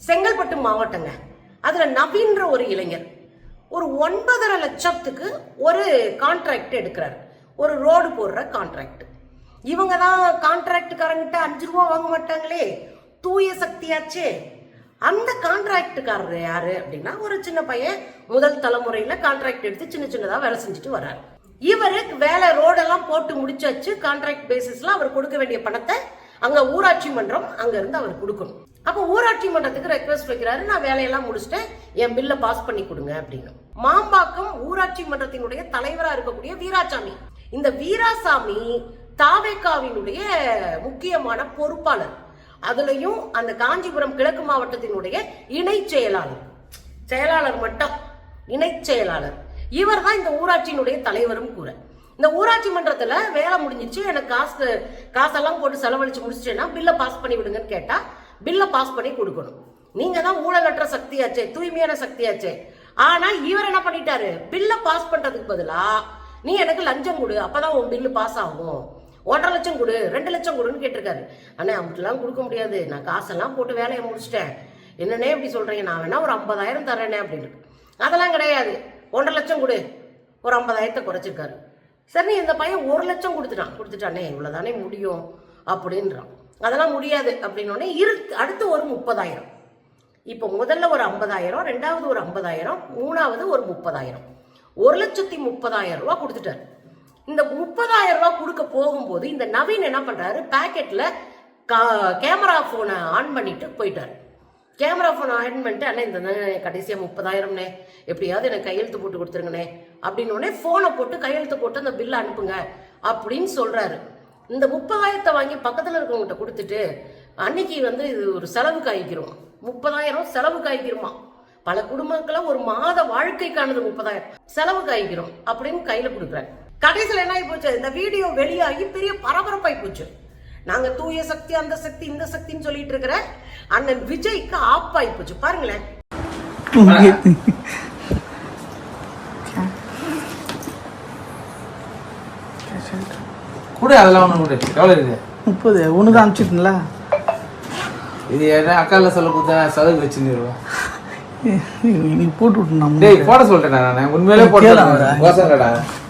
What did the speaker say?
செங்கல்பட்டு மாவட்டங்க. அதுல நவீன்ற ஒரு இளைஞர் ஒரு 9.5 லட்சத்துக்கு ஒரு கான்ட்ராக்ட் எடுக்கிறாரு. ஒரு ரோடு போடுற கான்ட்ராக்ட். இவங்க தான் கான்ட்ராக்டுக்காரங்கிட்ட 5 ரூபா வாங்க மாட்டாங்களே, தூய சக்தியாச்சே. அந்த கான்ட்ராக்டுக்காரர் யாரு அப்படின்னா ஒரு சின்ன பையன், முதல் தலைமுறையில கான்ட்ராக்ட் எடுத்து சின்ன சின்னதா வேலை செஞ்சுட்டு வர்றாரு. இவருக்கு வேலை ரோடெல்லாம் போட்டு முடிச்சாச்சு. கான்ட்ராக்ட் பேசிஸ்ல அவர் கொடுக்க வேண்டிய பணத்தை அங்க ஊராட்சி மன்றம் அங்க இருந்து அவர் கொடுக்கணும். அப்ப ஊராட்சி மன்றத்துக்கு ரெக்வஸ்ட் வைக்கிறாரு, நான் வேலையெல்லாம் முடிச்சுட்டேன், என் பில்ல பாஸ் பண்ணி கொடுங்க அப்படின்னு. மாம்பாக்கம் ஊராட்சி மன்றத்தினுடைய தலைவரா இருக்கக்கூடிய வீராசாமி. இந்த வீராசாமி தாவேகாவினுடைய முக்கியமான பொறுப்பாளர். அதுலயும் அந்த காஞ்சிபுரம் கிழக்கு மாவட்டத்தினுடைய இணை செயலாளர் மட்டும் இணை செயலாளர். இவர் தான் இந்த ஊராட்சியினுடைய தலைவரும் கூட. இந்த ஊராட்சி மன்றத்துல வேலை முடிஞ்சிச்சு, எனக்கு காசெல்லாம் போட்டு செலவழிச்சு முடிச்சிட்டேன்னா பில்ல பாஸ் பண்ணி விடுங்கன்னு கேட்டா பில்ல பாஸ் பண்ணி கொடுக்கணும். நீங்க தான் ஊழலற்ற சக்தியாச்சே, தூய்மையான சக்தியாச்சே. ஆனா இவர் என்ன பண்ணிட்டாரு, பில்ல பாஸ் பண்றதுக்கு பதிலா நீ எனக்கு லஞ்சம் கொடு, அப்பதான் உன் பில்லு பாஸ் ஆகும், 1.5 லட்சம் கொடு, 2 லட்சம் கொடுன்னு கேட்டிருக்காரு. அண்ணே அப்படிலாம் கொடுக்க முடியாது, நான் காசெல்லாம் போட்டு வேலையை முடிச்சிட்டேன், என்னன்னே இப்படி சொல்றீங்க, நான் வேணா ஒரு 50,000 தரேனே அப்படின்னு. அதெல்லாம் கிடையாது, 1.5 லட்சம் கொடு, ஒரு 50,000 குறைச்சிருக்காரு. சரி, இந்த பையன் 1 லட்சம் கொடுத்துட்டானே, இவ்வளவுதானே முடியும் அப்படின்றான். அதெல்லாம் முடியாது அப்படின்னோடனே அடுத்து ஒரு 30,000. இப்போ முதல்ல ஒரு 50,000, ரெண்டாவது ஒரு 50,000, மூணாவது ஒரு 30,000, 1,30,000 ரூபாய் கொடுத்துட்டாரு. இந்த 30,000 ரூபாய் கொடுக்க போகும்போது இந்த நவீன் என்ன பண்றாரு, பாக்கெட்ல கேமரா போனை ஆன் பண்ணிட்டு போயிட்டாரு. கேமரா போன் ஆன் பண்ணிட்டு, அண்ணா இந்த கடைசியா 30,000ண்ணே, எப்படியாவது எனக்கு கையெழுத்து போட்டு கொடுத்துருங்கண்ணே அப்படின்னு போனை போட்டு கையெழுத்து போட்டு அந்த பில்லை அனுப்புங்க அப்படின்னு சொல்றாரு. இந்த 30,000 வாங்கி பக்கத்துல இருக்கவங்ககிட்ட கொடுத்துட்டு, அன்னைக்கு இது ஒரு செலவுக்கு ஆகிக்கிறோம், 30,000 செலவுக்கு ஆகிக்கிறோமா, பல குடும்பங்களை ஒரு மாத வாழ்க்கைக்கானது 30,000 செலவுக்கு ஆகிக்கிறோம் அப்படின்னு கையில கொடுக்குறாரு. கடைசியில் என்ன ஆகி போச்சு, இந்த வீடியோ வெளியாகி பெரிய பரபரப்பாகி போச்சு. நாங்க தூய சக்தி, அந்த சக்தி, இந்த சக்தின்னு சொல்லிட்டு இருக்கிற அண்ணன் விஜய்க்கு ஆப் ஆகி போச்சு. பாருங்களேன், கூட அதெல்லாம் ஒன்று கூட எவ்வளோ இருக்குது? 30. ஒன்று தான் அனுப்பிச்சிட்டுங்களா? இது என்ன அக்கால சொல்ல கொடுத்தா செலவு வச்சுருவா. நீ போட்டு விட்டுனா போட சொல்லிட்டேன் நான், உண்மையிலே போட்டு